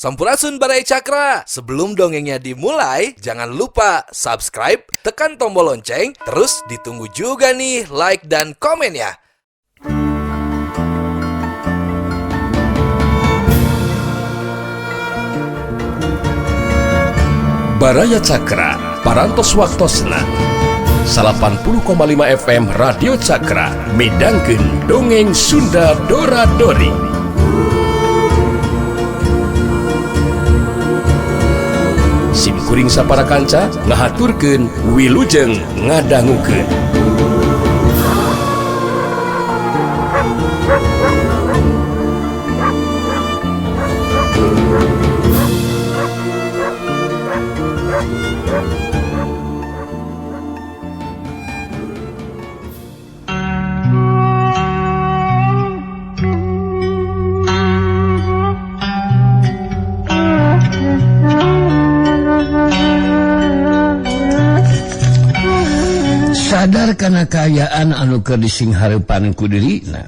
Sampurasun Barai Cakra. Sebelum dongengnya dimulai, jangan lupa subscribe, tekan tombol lonceng, terus ditunggu juga nih like dan komen ya. Baraya Cakra, parantos waktosna 80,5 FM Radio Cakra, midangkeun dongeng Sunda Dora-Dori. Simkuring sapara kanca ngahaturkeun wilujeng ngadangukeun. Sadar kana kaayaan anu keur disinghareupan ku dirina.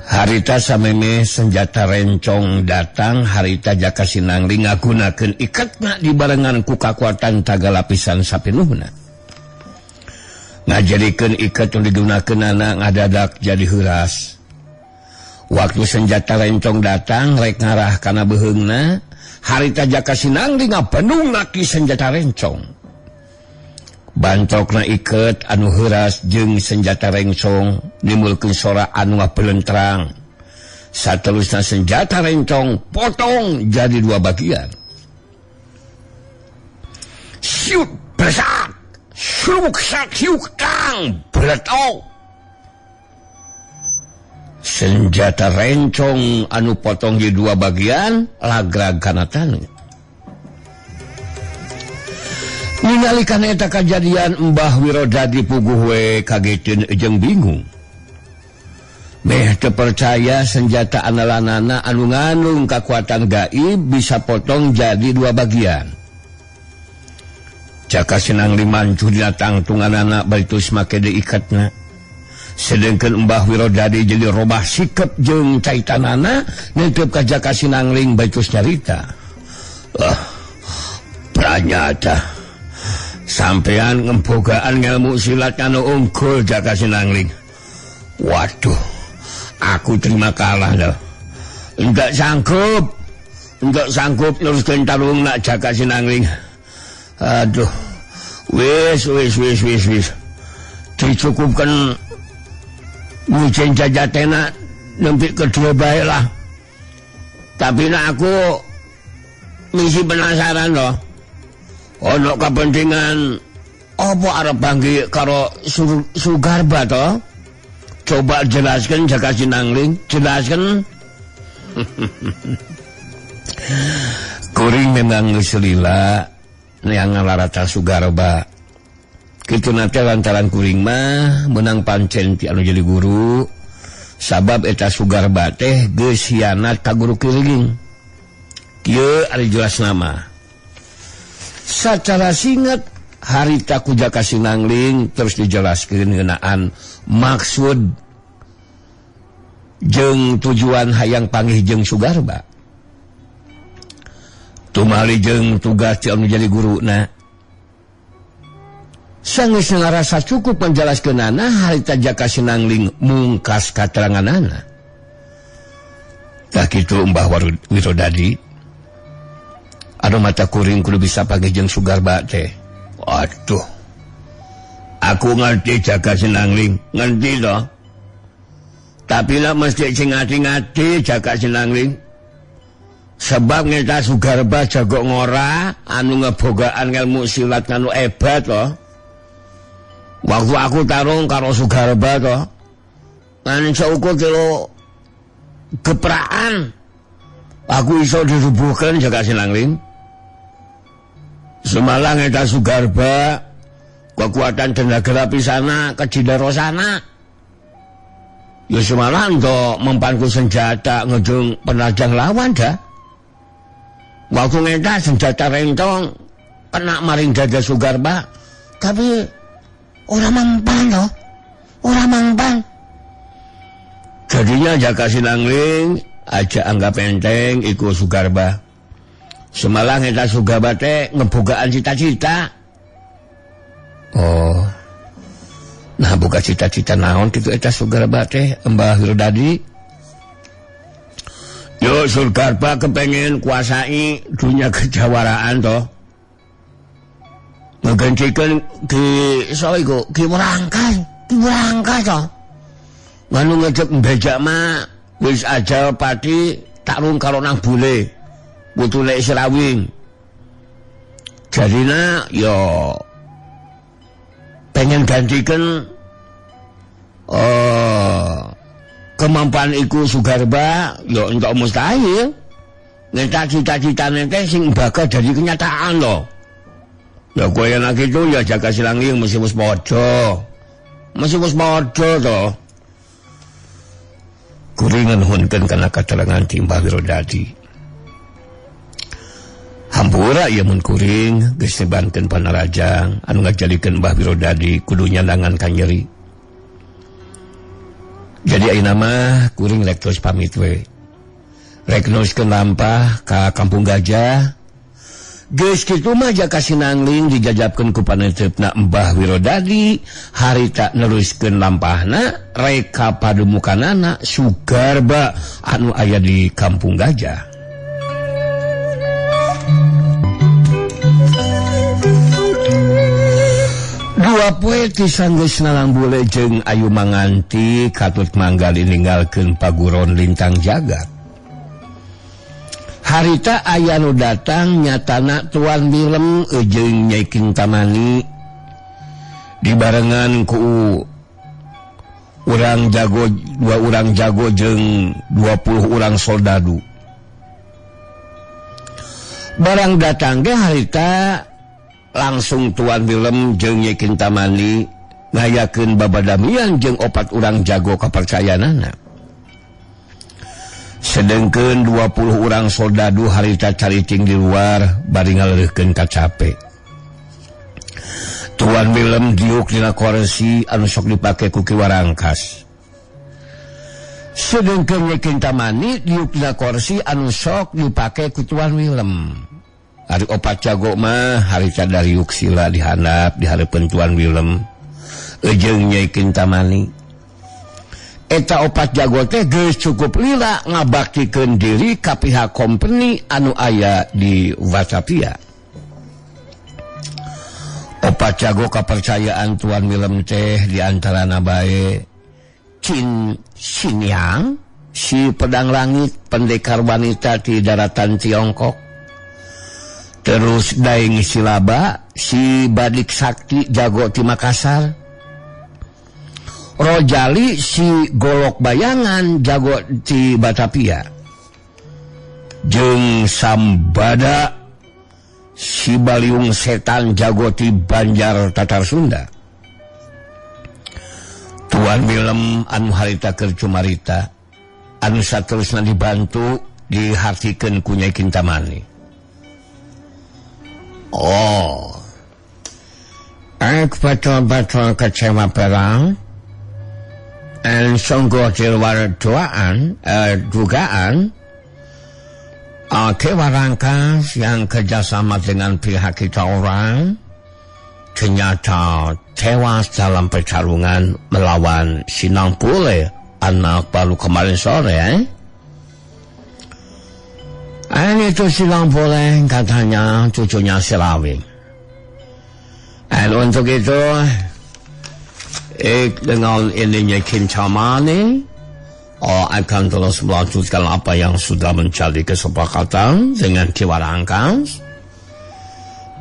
Harita sameme senjata rencong datang, harita jaka sinangling ngagunakeun ikatna dibarengan ku kakuatan taga lapisan sapinuhna. Ngajadikeun ikat nu digunakeunana ngadadak jadi heuras. Waktu senjata rencong datang rek ngarah kana beheungna, harita jaka sinangling ngabenungna ki senjata rencong. Bantokna iket anu heuras jeung senjata rencong nimbulkeun sora anu ngapeulentrang. Satelusna senjata rencong potong jadi dua bagian. Siut besak, suruk sak hiuk tang beletok. Senjata rencong anu potong jadi dua bagian lagrag kana taneuh. Ningalikeun eta kajadian Mbah Wirodadi puguh we kageteun jeung bingung. Meh teu percaya senjata andalanana anu ngandung kakuatan gaib bisa potong jadi dua bagian. Jaka sinangling mancuh dina tangtunganana baritus make deui ikatna. Sedengkeun Mbah Wirodadi jadi robah sikep jeung caitanana neuteup ka jaka sinangling baritus nyarita. Pranyata sampean ngembogaan ngelmu silat anu unggul jaka sinangling. Waduh, aku terima kalah dah. Enggak sanggup neruskeun tarungna jaka sinangling. Aduh, wis. Dicukupkan mujen jajatena nempi kedua bae lah. Tapi aku misi penasaran loh. Ono kepentingan apa arep banggi karo Sugarba to? Coba jelaskan jaka sinangling, jelaskan. Kuring memang geus lila yang ngalarata Sugarba. Kitu nate lantaran kuring mah menang pancen ti anu jadi guru. Sabab eta Sugarba teh geus hianat ka guru keuling. Kieu ari jelas nama. Secara singkat harita ku jaka sinangling terus dijelaskeun ngeunaan maksud jeung tujuan hayang panggih jeung Sugarba. Tumali jeung tugas ti anu jadi guruna. Sanggeus ngarasa cukup menjelaskeunana harita jaka sinangling mungkas kateranganana. Tah kitu Mbah Wirodadi. Anu mata kuring kudu bisa panggih jeung Sugarba teh. Waduh. Aku ngerti jaka sinangling, ngerti toh. Tapi lah mesti sing ngati-ngati jaka sinangling. Sebab ngeta Sugarba jago ngora anu ngebogaan ilmu silat anu hebat toh. Waktu aku tarung karo Sugarba toh. Kan seukur kilo gepraan. Aku iso dirubuhkeun jaka sinangling. Semalang eta Sugarba kekuatan tenaga lapisana kejidarosana. Ya semalang to mempanku senjata ngejung penajang lawan dah. Waktu ngeta senjata rencong kena maring dada Sugarba, tapi orang mempan loh, orang mempan. Jadinya Jaka Sinangling aja anggap enteng iku Sugarba. Semalang eta Sugarba teh ngebogaan cita-cita. Oh. Nah boga cita-cita naon kitu eta Sugarba teh Mbah Wirodadi? Yo Sugarba kepengen kuasai dunia kejawaraan toh. Ngegancikeun ki soiku ki Murangkas toh. Nganu ngejek mbejak mah wis aja pati takrung karo nang bule. Putune Serawing. Jadina yo pengen gantikan kemampuan iku Sugarba yo entuk mustahil. Ngetak cita-citane teh sing bakal jadi kenyataan loh. Ya kowe enak itu ya jaga silangling mesti wis padha. Mesti wis padha to. Kuring nuhunkeun kana katerangan ti Mbah Wirodadi. Hampura ieu mun kuring geus nebankeun panarajang anu ngajalikeun Mbah Wirodadi kudu nyandangan ka nyeri. Jadi ayeuna mah kuring rek terus pamit we. Rek nuliskeun lampah ka Kampung Gajah. Geus kitu mah jaka sinangling dijajabkeun ku paneuteupeuna Mbah Wirodadi harita neluskeun lampahna rek ka pademukanana Sugarba anu aya di Kampung Gajah. Dua poe ti sanggeus nalang bule jeung ayu manganti katut manggali ninggalkeun paguron lintang jagat. Harita aya nu datang nyatana Tuan Willem jeung Nyai Kintamani dibarengan ku dua urang jago jeung 20 urang soldadu. Barang datang ge harita langsung Tuan Willem jeung Nyai Kintamani ngayakeun babadamian jeung 4 urang jago kapercayaanana. Sedengkeun 20 urang soldadu harita cariting di luar bari ngaleurkeun ka capek. Tuan Willem diuk dina kursi anu sok dipake ku Ki Warangkas. Sedengkeun Nyai Kintamani diuk dina kursi anu sok dipake ku Tuan Willem. Ari 4 jago mah harita dariuk sila dihandap di hareupeun Tuan Willem jeung Nyai Kintamani. Eta 4 jago teh geus cukup lila ngabaktikeun diri ka pihak kompeni anu aya di Watapia. 4 jago kapercayaan Tuan Willem teh diantarana bae Cin Siniang, si pedang langit pendekar wanita di daratan Tiongkok. Terus Daeng Silaba, si Badik Sakti jago di Makassar. Rojali si Golok Bayangan jago di Batavia. Jeung Sambada si Baliung Setan jago di Banjar Tatar Sunda. Tuan Willem anu harita keur cumarita anu saterusna dibantu dihartikeun ku Nyai Kintamani. Oh. Ek betul-betul kecewa perang. Sungguh di luar dugaan Ki Warangkas yang kerjasama dengan pihak kita orang ternyata tewas dalam pertarungan melawan Sinang Pule anak baru kemarin sore. Itu Sinang Pule katanya cucunya Serawing. Dan untuk itu dengan ininya Kintamani akan terus melanjutkan apa yang sudah menjadi kesepakatan dengan Ki Warangkas.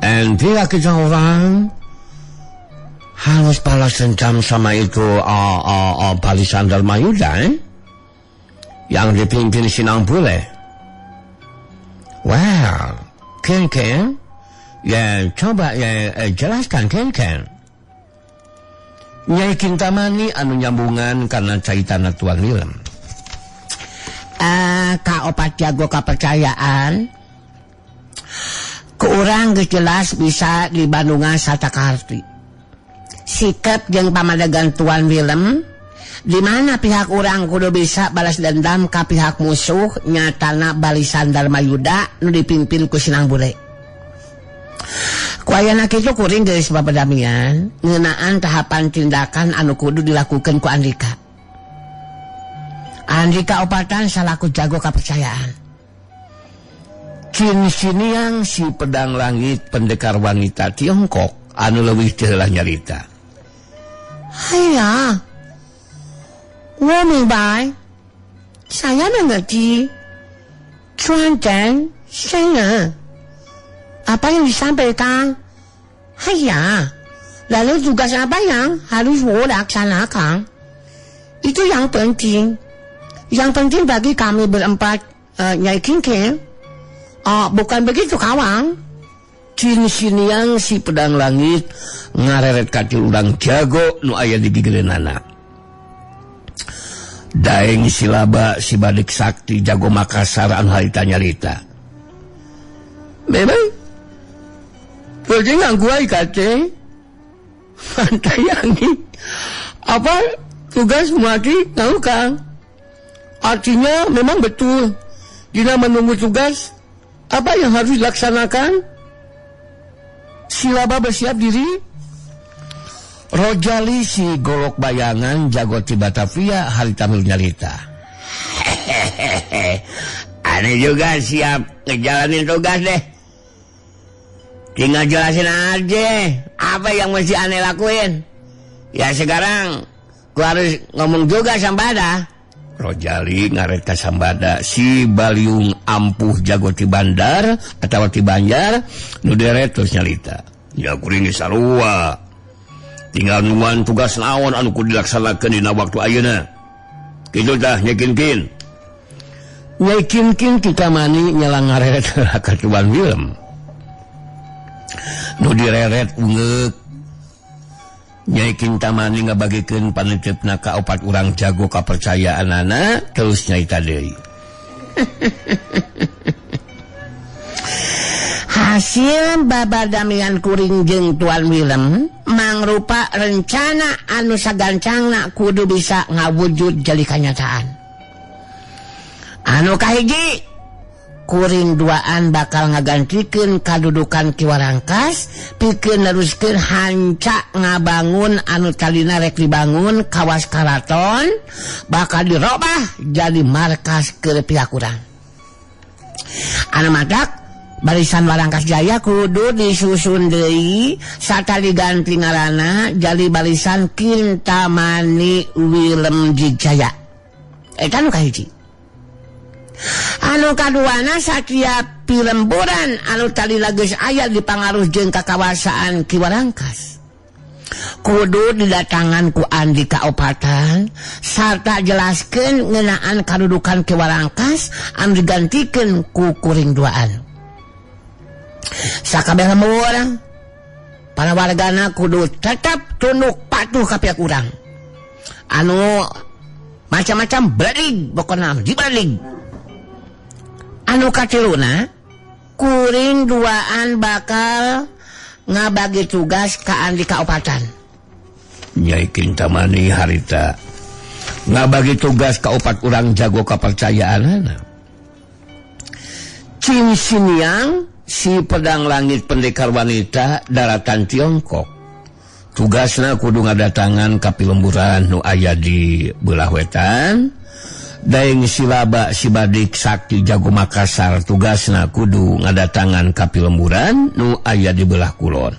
Dan pihak kita orang harus balas dendam sama itu Barisan Darmayuda yang dipimpin Sinang Pule. Well, Ken ya coba ya jelaskan Ken. Nyai Kintamani anu nyambungan karena caitana Tuan Willem. Ka 4 jago kepercayaan ku urang geus jelas bisa di Bandungan Satakarti. Sikap jeung pamadegan Tuan Willem Di mana pihak urang kudu bisa balas dendam ka pihak musuh nyatana balisan Darmayuda nu dipimpin ku Sinang Bule. Kuayana kitu kuring geus babadamian ngeunaan tahapan tindakan anu kudu dilakukeun ku Andika. Andika opatan salaku jago kepercayaan. Cin siniang si pedang langit pendekar wanita Tiongkok anu leuwih teu heulah nyarita. Haya, 我明白， saya mengerti. Tuan Dan Sena, apa yang disampaikan? Haya, lalu tugas apa yang harus 我 laksanakan? Itu yang penting. Yang penting bagi kami berempat, Nyai Kinkin. Bukan begitu kawan. Cin siniang si pedang langit ngareret kaki urang jago nu aya di gigireunana. Daeng silaba si Badik Sakti jago Makassar anu harita nyarita. Memang Bojeng nganggu ai kate. Mantayangi. Apa tugas mati tahu Kang? Artinya memang betul. Dina menunggu tugas apa yang harus dilaksanakan? Silaba bersiap diri. Rojali si golok bayangan jago ti Batavia harita mil nyarita. Aneh juga siap ngejalanin tugas deh. Tinggal jelasin aja apa yang mesti aneh lakuin. Ya sekarang gua harus ngomong juga Sambada. Rojali ngareta Sambada si Baliung ampuh jago ti Bandar atau ti Banjar nu deret terus nyalita. Ya kuring sarua. Tinggal nuan tugas naon anu kudu dilaksanakeun dina waktu ayeuna. Kitu tah Nyai Kinkin. Nyai Kinkin kita mani nyalang ngareret ka Tuan Willem. Nu direret ungeuk. Nyai Kintamani ngabagikeun panitipna ka 4 urang jago kapercayaanana terus nyaita deui. Hasil babadamian kuring jeung Tuan Willem mangrupa rencana anu sagancangna kudu bisa ngawujud jadi kenyataan. Anu kahiji, kuring duaan bakal ngagantikeun kadudukan Ki Warangkas pikeun neruskeun hanca ngabangun anu talina rek dibangun kawas karaton bakal dirobah jadi markas ke pihak urang. Anu madak barisan Warangkas Jaya kudu disusun deui sarta diganti ngaranna jadi barisan Kintamani Willem Jijaya. Eta nu kahiji. Anu kaduana satiap pilemburan anu tadi geus aya di pangaruh jeung kakawasaan Ki Warangkas kudu didatangan ku Andika Opatan sarta jelaskeun ngeunaan kadudukan Ki Warangkas anu digantikeun ku kuring duaan. Sakabeh lembur para wargana kudu tetap tunduk patuh ka pihak urang. Anu macam-macam balik pokona dibalik. Anu katiluna kuring duaan bakal ngabagi tugas ka Andika Opatan. Nyai Kintamani harita ngabagi tugas ka 4 urang jago kapercayaanana. Cin siniang si pedang langit pendekar wanita daratan Tiongkok. Tugasna kudu ngadatangan ka pilemburan nu aya di beulah wetan. Daeng silaba si Badik Sakti jago Makassar tugasna kudu ngadatangan ka pilemburan nu aya di belah kulon.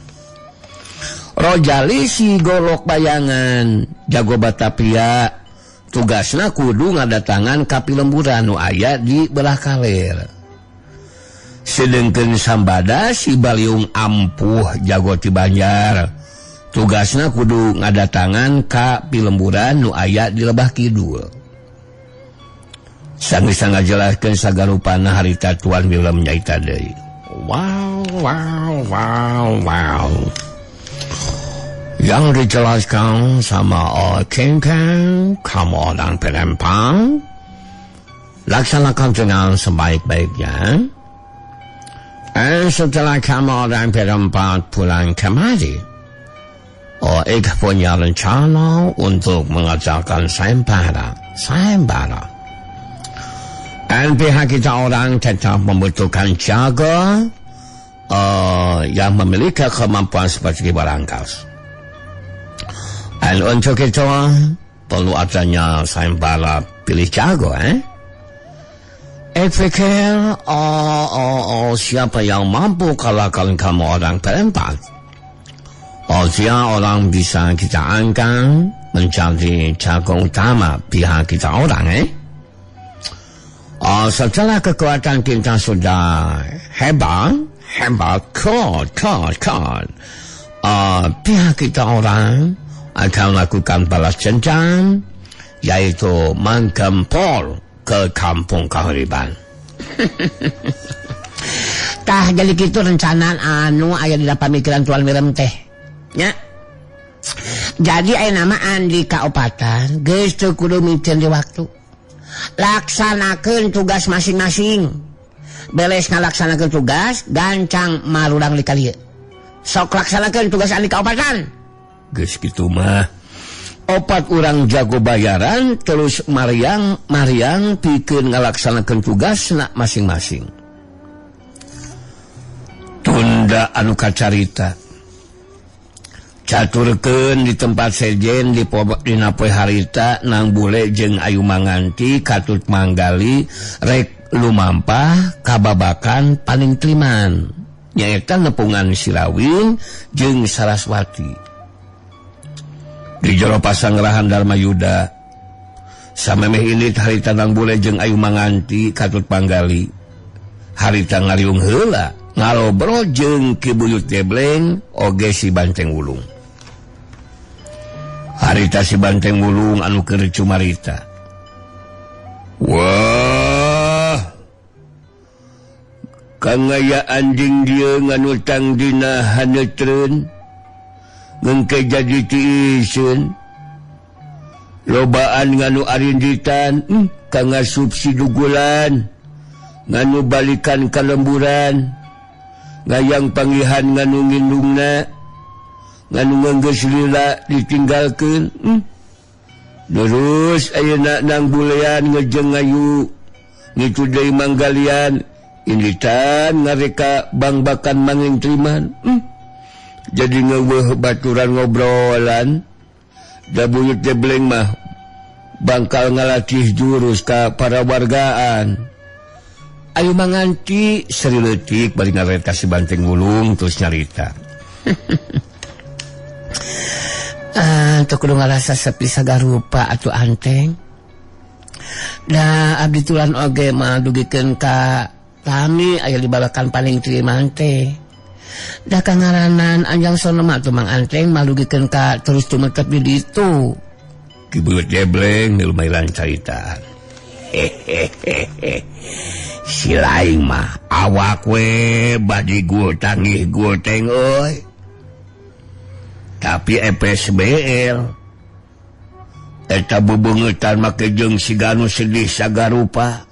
Rojali si golok bayangan jago Batavia tugasna kudu ngadatangan ka pilemburan nu aya di belah kaler. Sedengkeun Sambada si Baliung ampuh jago ti Banjar tugasna kudu ngadatangan ka pilemburan nu aya di lebah kidul. Sanggeus ngajelaskeun sagarupana harita Tuan Willem nyaita deui. Wow. Yang dijelaskan sama Kinkin, kamu dan Perempang laksanakan dengan sebaik-baiknya. Setelah kamu dan Perempang pulang kemari, Ik punya rencana untuk mengadakan sayembara. Dan pihak kita orang tetap membutuhkan jago yang memiliki kemampuan seperti Barangkas. Dan untuk itu perlu adanya sayembara pilih jago. Pikir siapa yang mampu kalahkan kamu orang berempat. Dia orang bisa kita angkat menjadi jago utama pihak kita orang. Setelah kekuatan kita sudah hebat, kuat. Pihak kita orang akan melakukan balas dendam, yaitu menggempur ke kampung Kahuriban. Tah jadi gitu rencanaan aya di pamikiran Tuan Mirem teh. Ya. Jadi aya nama Andi kaopatan geus teu kudu mikeun di waktu. Laksanakeun tugas masing-masing. Beles ngalaksanakeun tugas, gancang marurang di kalieu. Sok laksanakeun tugas Andi kaopatan. Geus kitu mah. 4 orang jago bayaran terus Mariang pikeun ngalaksanakeun tugasna masing-masing. Tunda anu kacarita. Caturkeun di tempat sejen dina poe harita Nang Bule jeung Ayu Manganti katut manggali rek lumampah kababakan paling teliman nyaeta nepungan Sirawin jeung Saraswati. Di jero pasangrahan Darmayuda samemeh ini harita Nang Bule jeung Ayu Manganti katut panggali harita ngariung heula ngalobro jeung Ki Buyut Gebleng oge si Banteng Wulung. Harita si Banteng Wulung anu keur cumarita. Wah, kangaya anjing dia nganutang dina hanetreun ngengke jadi tiiseun lobaan nganu arinditan kanga subsidugulan nganu balikan kalemburan ngayang pangihan nganu ngindungna nganu ngenggeus lila ditinggalkeun terus ayeuna Nang Bulean ngejeng Ayu ngitu deui manggalian inditan ngareka bangbakan manging triman jadi ngeuweuh baturan ngobrolan da Buyut Gebleng mah bangkal ngalatih jurus ka para wargaan. Ayu Manganti seri leutik bari ngaret ka si Banteng Wulung terus nyarita. Teu kudu ngarasa sepi sagarupa atuh Anteng. Da abdi tulan oge mah dugikeun ka lami aya di balakan paling tiriman teh. Da kangaranan anjang sonema tuh Mang Anteng malugikeun ka terus tumetep di ditu. Ki Buyut Gebleng lumairan caritaan. Si laing mah awak we badi gutangih guteng euy. Tapi EPSBL eta bebeungetan make jeung si Ganu sedih sagarupa.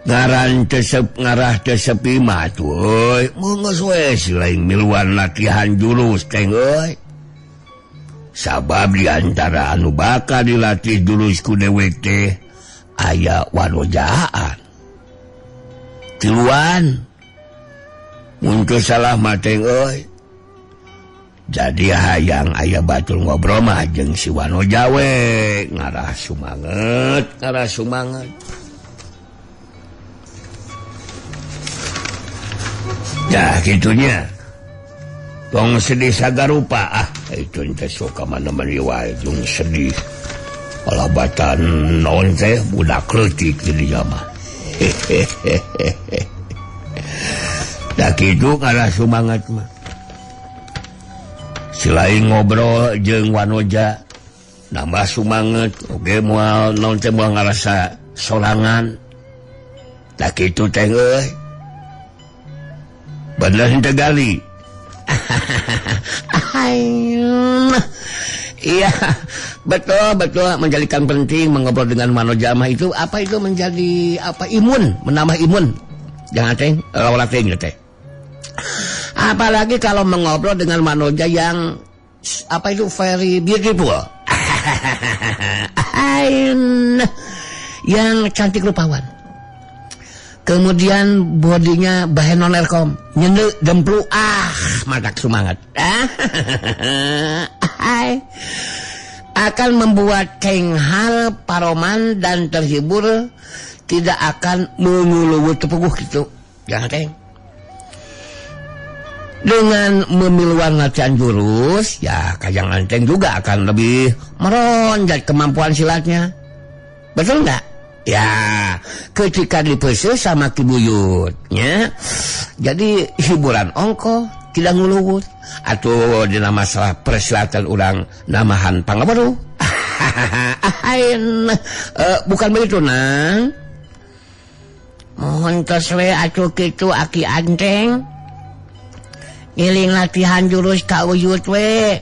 Ngaran ngarah teu sepi mah tuh euy, geus we si laing miluan latihan jurus teh euy. Sabab di antara anu bakal dilatih jurus ku dewek teh aya wanojaan. Tiluan mun teu salah mah teh euy. Jadi hayang aya batul ngobrol mah jeung si Wanoja we ngarah sumanget. Ya gitunya. Tong sedih sagarupa itu ente suka mana-mana wae jeung sedih. Alabatan naon teh budak leutik di dieu mah. Da kitu ngarah sumanget mah. Selain ngobrol jeung Wanoja nambah sumanget oge moal naon teh moal ngarasa sorangan. Da kitu teh euy. Bener henteu gali. Iya, betul menjadikan penting mengobrol dengan Wanoja mah itu apa itu menjadi apa imun, menambah imun. Jangan teh lawan teh teh. Apalagi kalau mengobrol dengan manusia yang very beautiful. Yang cantik rupawan. Kemudian bodinya bahan non-erkom, nyende demplu, matak semangat. Akan membuat kenghal, paroman dan terhibur, tidak akan menguluwut tepuguh gitu. Jangan teng. Dengan memiluan latihan jurus, ya Kajang Anteng juga akan lebih meronjak kemampuan silatnya. Betul nggak? Ya, ketika dipese sama Ki Buyut, ya. Jadi hiburan ongko tidak nguluwut. Atau dina masalah persilatan urang namahan pangabaru. Bukan begitu, Nang. Mohon tos we atuh kitu Aki Anteng. Ngiling latihan jurus ka Uyut we.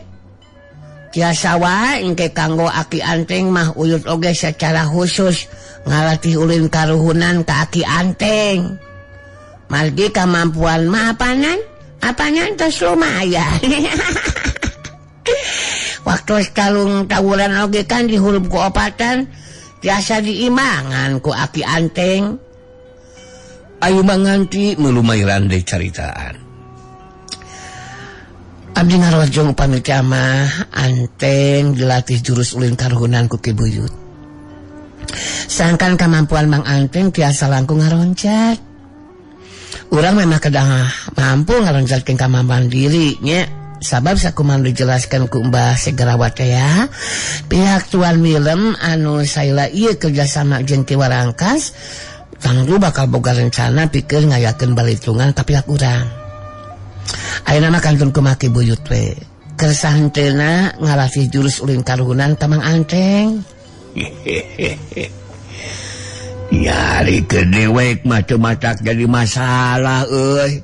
Tiasa wae engke kanggo Aki Anteng mah Uyut oge secara khusus ngalatih ulin karuhunan ka Aki Anteng. Margi kemampuan mah apanan tos lumayan. Waktu kalung tawuran oge kan dihurup ku opatan tiasa diimangan ku Aki Anteng. Ayo manganti melumairan deui caritaan. Abdi ngarojong upami mah Anteng dilatih jurus ulin karuhunan ku Ki Buyut. Sangkan kemampuan Mang Anteng tiasa langkung ngaroncat. Urang memang kedah mampu ngaroncatkeun kemampuan diri nya. Sabab sakumaha dijelaskan ku Mbah Segerawat ya. Pihak Tuan Milem anu saila ieu kerjasama jeung Ki Warangkas tangtu bakal boga rencana pikeun ngayakeun balitungan ka pihak urang. Ayeuna mah kantun kumaha Ki Buyut we. Keur sahenteuna ngalatih jurus ulin karuhunan ka Mang Anteng. Nyari ke dewek macam-macam jadi masalah euy.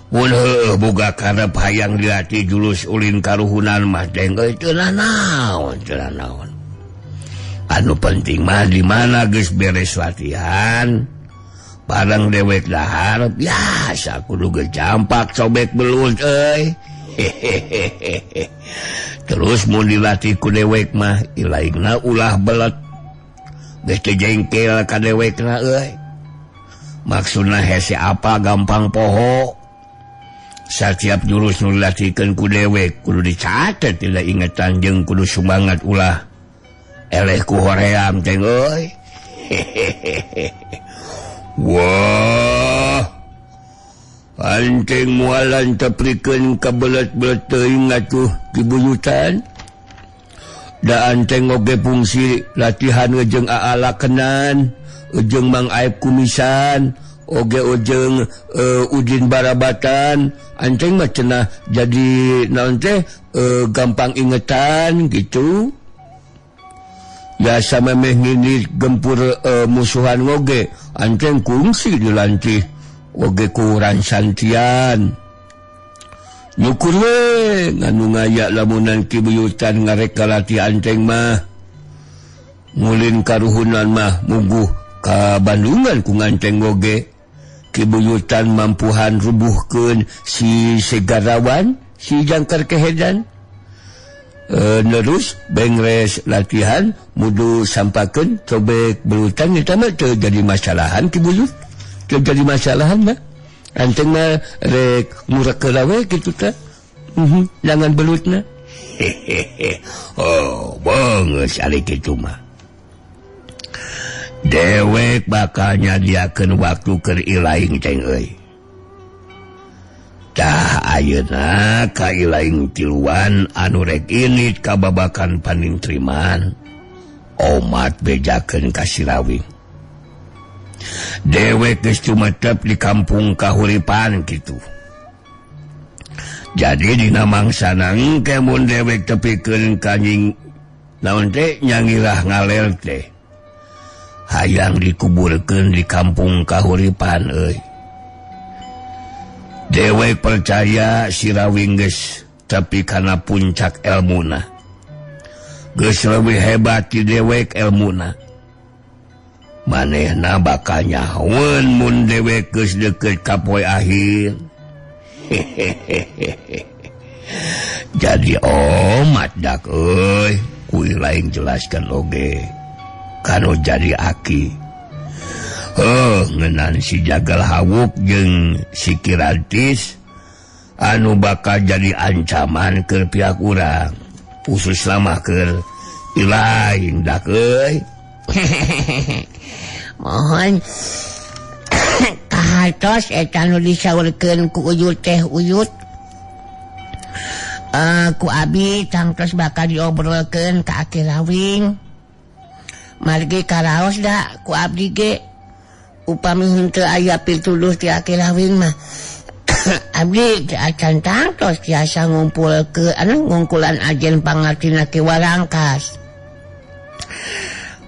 Mun heueuh boga karep hayang dilatih jurus ulin karuhunan mah deng euy teu naon. Anu penting mah di mana geus beres latihan. Barang dewek dahar biasa kudu gejampak sobek belut euy. Terus mun dilatih ku dewek mah ilaingna ulah belet. Geus teu jengkel ka dewekna euy. Maksudna hese apa gampang poho. Satiap jurus nu dilatihkeun ku dewek kudu dicatet dina ingatan jeung kudu sumangat ulah eleh ku hoream teh euy. Wah, Anteng mualan teprikeun ka belet-belet teuing atuh Ki Buyutan. Da Anteng oge fungsi latihan jeung aalakenan, jeung Mang Aep Kumisan, oge jeung Udin Barabatan. Anteng mah cenah jadi naon teh gampang ingetan gitu. Biasa memeh ngini gempur musuhan oge Anteng kungsi dilantih oge kurang santian. Nyukur we nganu ngaya lamunan Ki Buyutan ngarek latih Anteng mah ngulin karuhunan mah muguh ka Bandungan ku Anteng oge. Ki Buyutan mampuhan rubuhkeun si Segarawan, si Jangkar Kehedan. Nerus bengres latihan mudu sampakeun cobek belutan eta mah teu jadi masalahan Ki Buyut. Teu jadi masalahan mah. Anteng mah rek ngurekeula we kitu teh. Jangan belutna. Oh, beungeus ari kitu mah. Dewek bakal nyadiakeun waktu keur ilaing teh euy. Tah ayeuna ka ilaing tiluan anu rek init ka babakan panintriman. Omat bejakeun ka Sirawing. Dewek geus cumetep di kampung kahuripan kitu. Jadi dina mangsana engke mun dewek tepikeun ka nying naon teh nyangirah ngalel teh. Hayang dikuburkeun di kampung kahuripan euy. Dewek percaya Sirawing geus tepi kana puncak elmuna. Geus leuwih hebat ti dewek elmuna. Manehna bakal nyahoeun mun dewek geus deukeut ka poe akhir. Jadi omat dak euy, kuy lain jelaskan oge. Kanu jadi aki. Ngenan si Jagal Hawuk jeung si Kirantis anu bakal jadi ancaman ke pihak urang. Khusus lama ke ilaing dak euy. Mohon kahartos eta nu disaurkeun ku Uyut teh Uyut. Ku abi tangtos bakal diobrolkeun ka Aki Rawing. Margi karaos da ku abdi ge. Upami henteu aya pituduh ti Aki Rawing mah. Abdi acan tangtos tiasa ngungkulan ajen pangartina ki Warangkas.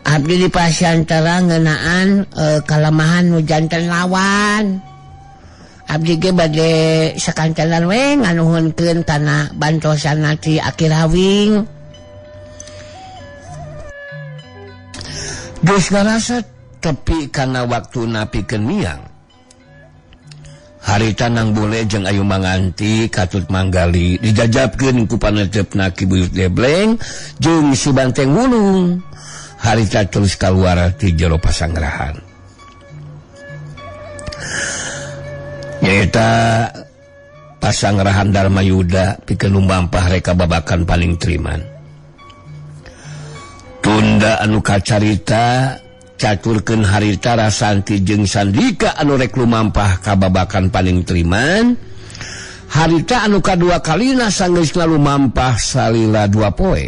Abdi di pasiantara ngeunaan kalemahan nu janten lawan. Abdi ge bade sakancanan we nganuhunkeun kana bantosan ti Aki Rawing. Geus ngarasa tepi kana waktuna pikeun miang. Harita nang bole jeung ayu manganti katut manggali dijajabkeun ku paneutepna Ki Buyut Debleng jeung si Banteng Wulung. Harita terus kaluar ti jero pasanggarahan. Nyaeta pasanggarahan Darmayuda pikeun lumampah reka babakan paling triman. Tunda anu kacarita caturkeun harita Rasanti jeung Sandika anu rek lumampah ka babakan paling triman. Harita anu kadua kalina sanggeusna lumampah salila 2 poe.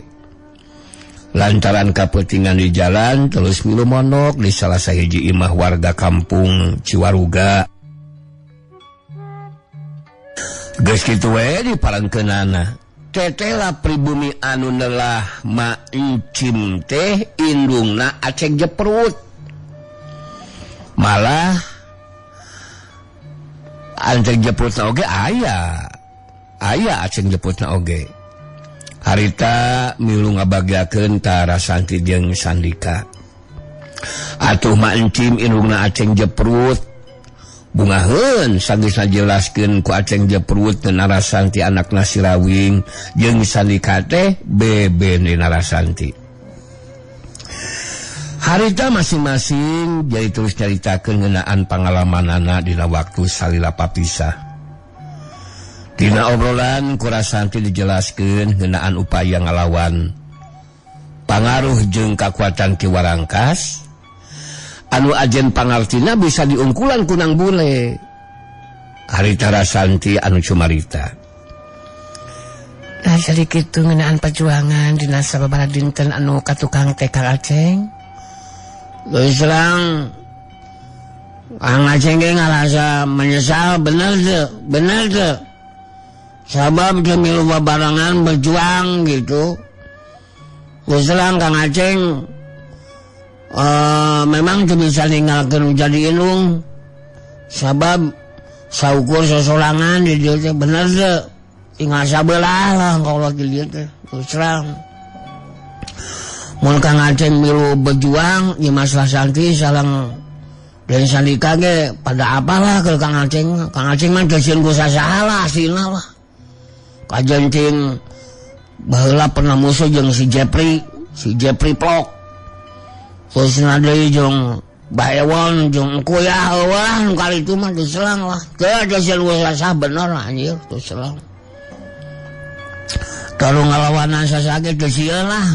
Lantaran kapentingan di jalan terus milu monok di salah sahiji imah warga kampung Ciwaruga. Geus kitu we diparangkeunana. Tetela pribumi anu neulah Ma Encim teh indungna aceng jeprut. Malah aceng jeprutna oge aya aceng jeprutna oge. Harita milu ngabagiakeun ta Rasanti jeung Sandika. Atuh Ma Encim indungna aceng jeprut. Bungaheun sageusna jelaskeun ku aceng jeprut ngeun Rasanti anakna si Rawing jeung Sandika teh bebenina Rasanti. Harita masing-masing jadi terus caritakeun ngeunaan pangalamanana dina waktu salila papisah. Dina obrolan ku Rasanti dijelaskeun ngeunaan upaya ngalawan pangaruh jeung kakuatan Ki Warangkas anu ajen pangartina bisa diungkulan ku Nang Bule. Harita Rasanti anu cumarita. Nah sedikit ngeunaan perjuangan dina sababaraha dinten anu katukang teh Kang Aceng. Geus serang Kang Aceng ge ngarasa menyesal bener teu. Sabab teu milu babarengan berjuang gitu. Geus serang Kang Aceng memang teu bisa ninggalkeun jadi indung. Sabab saukur sosolangan di dieu teh bener teu. Tinggal sabelah lah kalau di dieu teh. Geus serang mun Kang Aceng milu berjuang ieu masalah Santi sareng dan Sandika ge pada apalah ke Kang Aceng. Kang Aceng mah teu sieun ku sasaha lah asina lah. Kajenting baheula pernah musuh jeung si Jepri Plok. Khususna deui jeung Baewon jeung Kuyah eueuh nu kali itu mah teu selang lah. Teu sieun ku sasaha bener anjir teu selang. Kalau ngalawanan sasaha ge teu sieun lah.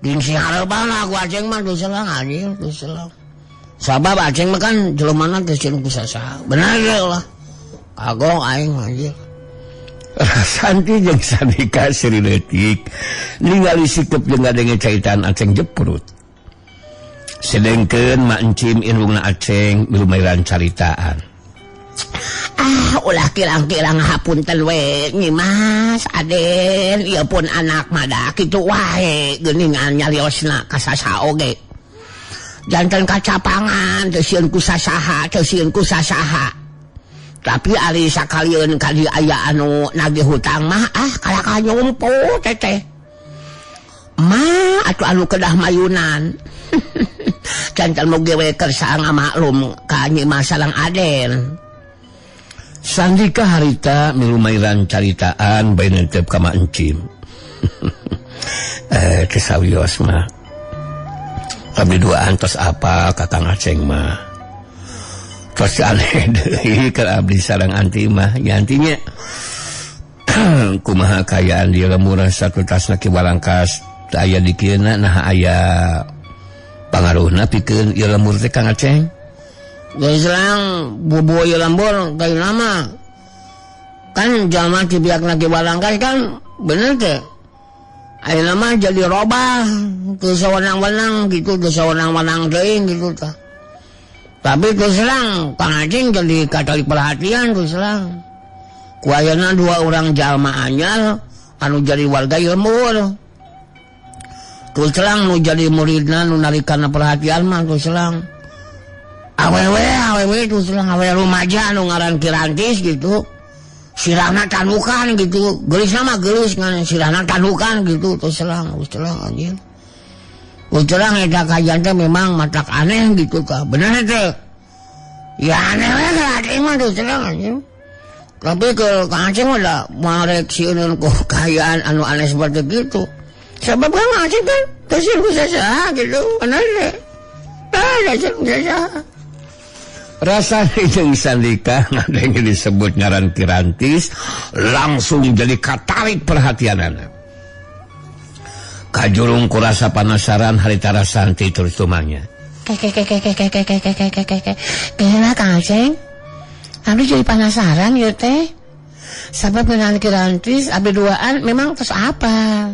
Ding si hareupana ku Aceng mah teu selang anjir teu selang. Sabab Aceng mah kan jelemana teu sieun ku sasaha. Bener lah. Kagok aing anjir. Rasanti jeung Sandika seri leutik ningali sikep jeung ngadenge caitan Aceng jeprut. Sedengkeun Ma Encim indungna Aceng milu mairan caritaan. Ulah kirang-kirang hapunten we Nyi Mas Aden, ieu pun anak mah da kitu wae geuningan nyariosna ka sasaha oge. Janten kacapangan teu sieun ku sasaha. Tapi ari sakalieun kali aya anu nagih hutang mah kalaka nyumpu teteh. Ma atuh anu kedah mayunan. Janten moge we kersa ngamaklum ka Nyi Mas sareng Aden. Sandika harita milumairan caritaan bae neuteup ka Ma Encim. Kesawios mah. Abdi duaan tos apa Kakang Aceng mah. Tos aneh deui keur abdi sareng anti mah. Ya antinya kumaha kayaan di lemur satu tasna Ki Barangkas teu aya dikieuna nah aya pangaruhna pikeun ieu lemur teh Kang Aceng. Geus selang bobo ieu lembur kayu nama. Kan jalma ti biakna Ki Barangkas kan bener teh. Ayeuna mah jadi robah teu sawenang-wenang gitu, teu sawenang-wenang teuing gitu tah. Tapi geus selang Kang Aceng jadi katali perhatian geus selang. Ku ayeuna 2 urang jalma anyar anu jadi warga ieu lembur. Terus selang nu jadi muridna nu narikana perhatian mah terus selang awewe terus selang awewe rumaja anu ngaran Ki Rantis gitu. Sirahna tanukan gitu. Geulisna mah geulis ngan sirahna tanukan gitu terus selang anjir. Terus selang eta kajian teh memang matak aneh gitu tah. Bener teh. Ya aneh we ka mah terus selang anjir. Tapi ke Kang Aceng udah mareksieun ku kayaan anu aneh seperti gitu. Sebab Kang Aceng kan teuseun ku sasaha gitu, bener teh. Teuseun ku sasaha. Rasana jeung Sandika ngadenge disebut ngaran Ki Rantis langsung jadi katarik perhatianana. Kajurung ku rasa penasaran harita Rasanti terus tumanya. Kenapa Kang Aceng? Abdi jadi penasaran ya teh. Sabab ngeunaan Ki Rantis abdi duaan memang terus apa?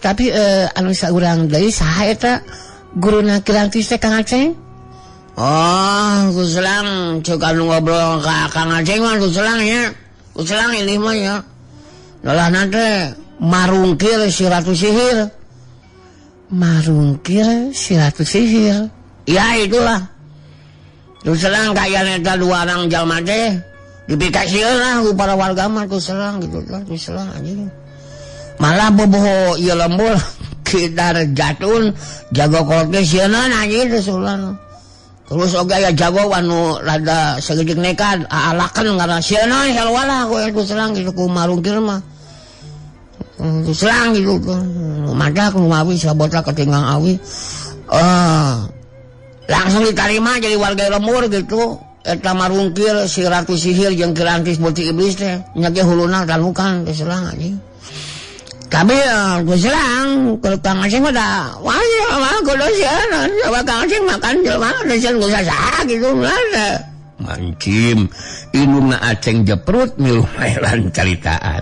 Tapi anu saurang deui saha eta guruna Ki Rantis teh Kang Aceng? Oh, ku selang ceuk anu ngobrol ka Kang Aceng mah ku selang nya. Ku selang ini mah ya. Dalahna teh marungkir si Ratu Sihir. Marungkir si Ratu Sihir. Ya itulah. Ku selang kayaan eta 2 orang jalma teh dipikasieun lah ku para warga mah ku selang gitu kan, ku selang anjing. Malah boboho ieu lembur kita jatun jago kolot sieuna anjing terus ulah. Terus oge aya jago anu rada sageudeuk nekat aalakeun ngaran sieuna salawala ku selang gitu ku marungkir mah. Ku selang gitu. Madak nu awi sabotna ketinggang awi. Langsung diterima jadi warga lembur gitu. Eta marungkir si Ratu Sihir jeung Ki Rantis Boti Iblis teh nya ge huluna tanukan teh selang anjing. Tapi ku selang kalau Kang Aceng mah da wah mah kudu sieun coba Kang Aceng makan jelema teh sieun ku sasaha gitu mah. Mancim indungna Aceng jeprut milu maelan caritaan.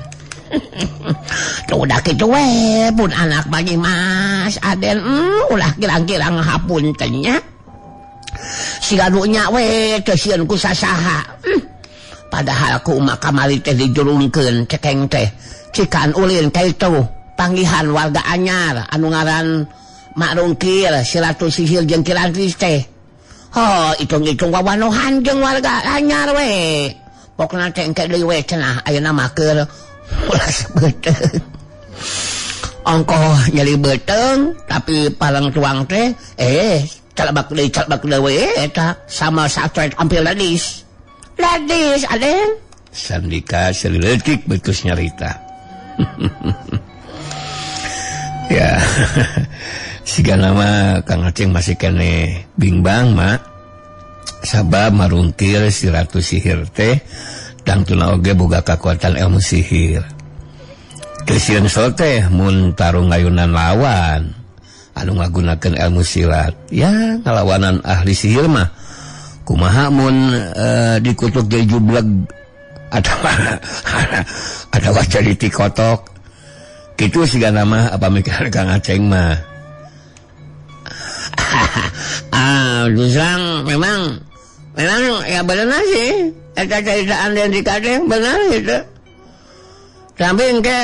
Tuh udah gitu we pun anak bagi Mas Aden ulah kirang-kirang hapuntennya. Si gadunya we teu sieun ku sasaha. Padahal ku mah kamari teh dijurungkeun cekeng teh. Cikan ulin kaitu panggihan warga anyar anu ngaran Marungkir si Ratu Sihir jeung Ki Rantis teh. Oh, itung-itung wawanohan jeung warga anyar we. Pokna teh engke deui we cenah ayeuna mah keur ulah beuteung. Ongkoh nyeri beuteung tapi palang tuang teh calebak deui we eta sama satret ampil ladis. Ladis Aden. Sandika seleutik beutus nyarita. Ya, siga nama Kang Aceng masih kene bimbang mak. Sabab marungkir si Ratu Sihir teh tangtuna oge boga kakuatan ilmu sihir. Kesieun so teh mun tarung ngayunan lawan anu ngagunakeun ilmu silat. Ya, ngalawanan ahli sihir mah kumaha mun dikutuk jadi jubleg ada wajah di tikotok gitu sih kan nama apa mikir Kang Aceng mah. Dusang memang ya benar sih eta ceritaan dan dikadeng benar gitu. Tapi engke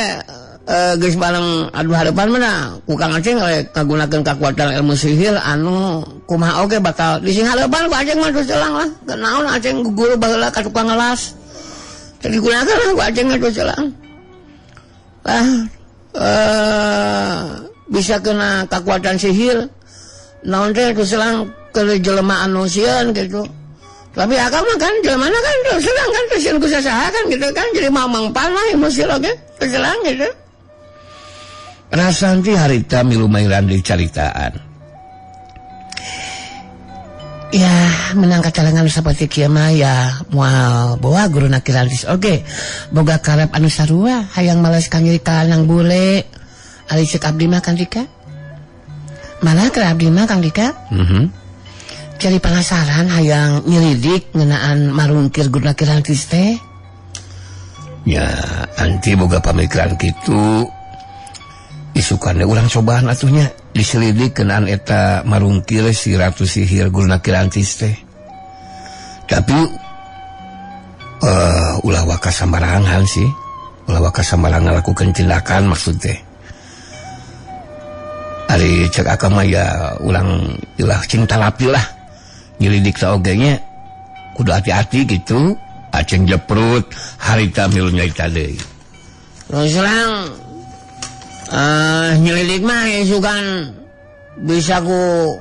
geus bareng adu harapan mana ku Kang Aceng kagunakeun kakuatan ilmu sihir anu kumaha oge bakal disingharepan ku Aceng mah terus selang lah. Kenaon Aceng guru baheula ka tukang ngelas. Jadi gunakan lah ku Aceng itu selang. Bisa kena kekuatan sihir. Naon teh itu selang ke jelema anu sieun gitu. Tapi akang mah kan jelema kan sedang kan teuseun ku sasaha kan gitu kan jadi mamang panah emosi oge keselang gitu. Rasanti harita milu mairan dicaritaan. Ya menang kacalengan saperti kieu mah ya moal bawa guruna Kirantis oge boga karep anu sarua hayang males ka ngiri ka nang bule ari ceuk abdi mah Kang Dika. Mana ke abdi mah Kang Dika? Jadi penasaran hayang nyelidik ngeunaan marungkir guruna Kirantis teh. Ya anti boga pamikiran kitu. Isukannya urang cobaan atunya diselidik kenaan eta marungkir si Ratu Sihir guruna Kirantis teh. Tapi ulah waka sambarangan sih. Ulah waka sambarangan lakukan tindakan maksud teh. Ari cek akang mah ya ulang ulah cinta lapi lah. Nyelidik saogenya kudu hati-hati gitu. Aceng jeprut harita milu nyaita deui. Terus lang nyelidik mah isukan bisa ku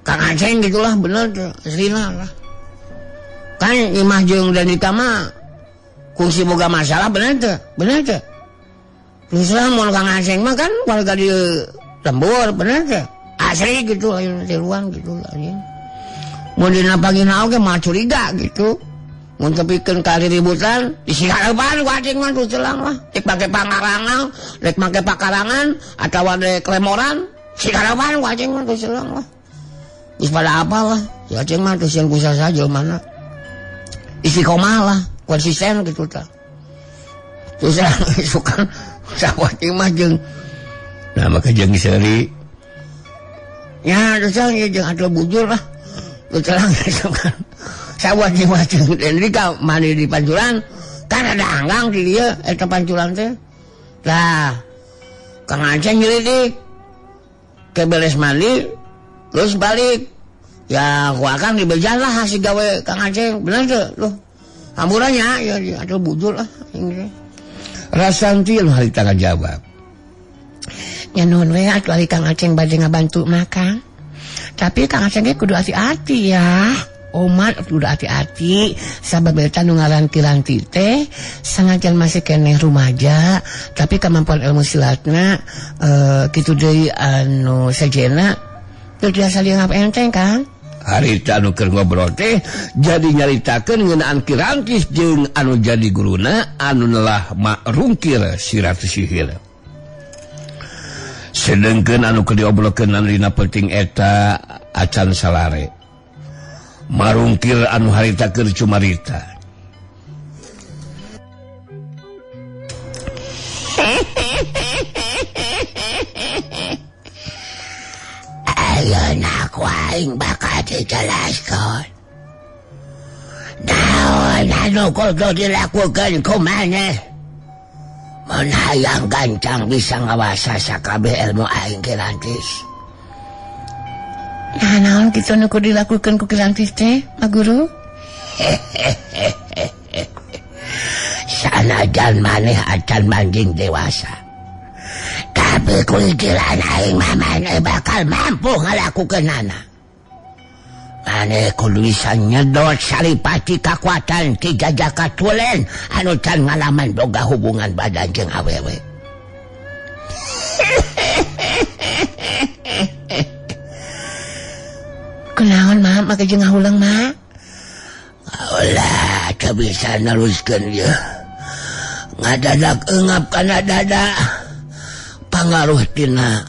Kang Aceng gitulah bener tuh aslina lah kan imah jeung Danika mah kungsi boga masalah bener tuh terus lah mun Kang Aceng mah kan warga di lembur bener tuh asli gitu ayo tiruan gitu lah mun dina pagina oge mah curiga gitu mun tepikeun ka ributan disiharapan ku Aceng mah tuh celang lah rek make pangarangan rek make pakarangan atawa rek lemoran siharapan ku Aceng mah tuh celang lah geus pada apa lah si Aceng mah tuh sieun ku saha jelema istiqomah lah konsisten gitu tah terus suka sawati mah jeung nah maka jeung seuri ya terus jeung atuh bujur lah tuh celang suka sawat di macam Danika mani di pancuran kan ada anggang di dia eta pancuran teh lah Kang Aceng nyelidik ke beres mandi terus balik ya ku akang dibejan lah hasil gawe Kang Aceng bener tuh loh hamburannya ya ada bujur lah ini Rasanti anu harita ngajawab ya nuhun we atuh ari Kang Aceng bade ngabantu makan tapi Kang Aceng ge kudu hati-hati ya umat udah hati-hati sabab eta nu ngaran Kiranti teh sanajan masih keneh rumaja tapi kemampuan ilmu silatna kitu deui anu sajena teu tiasa dianggap enteng kan harita anu keur ngobrol teh jadi nyaritakeun ngeunaan Kirantis jeung anu jadi guruna anu neulah marungkir si Ratu Sihir sedengkeun anu keur diobrolkeun dina penting eta acan salare marungkir anu harita keur cumarita. Ayeuna ku aing bakal dijelaskeun. Naon anu kudu dilakukeun ku maneh? Mun hayang gancang bisa ngawasa sakabeh ilmu aing Kirantis. Nah, naon kitu nu kudu dilakukeun ku Kirantis teh, Pak Guru? Sanajan maneh acan manjing dewasa. Tapi kulikiran aing mah maneh bakal mampu ngalakukeunana. Maneh kudu bisa nyedot saripati kakuatan ti Jajaka Tulen anu can ngalaman boga hubungan badan jeung awewe. Kunaon mah make jeung ngahulang mah? Ulah teu bisa neruskeun ieu. Ngadadak eungap kana dada pangaruh tina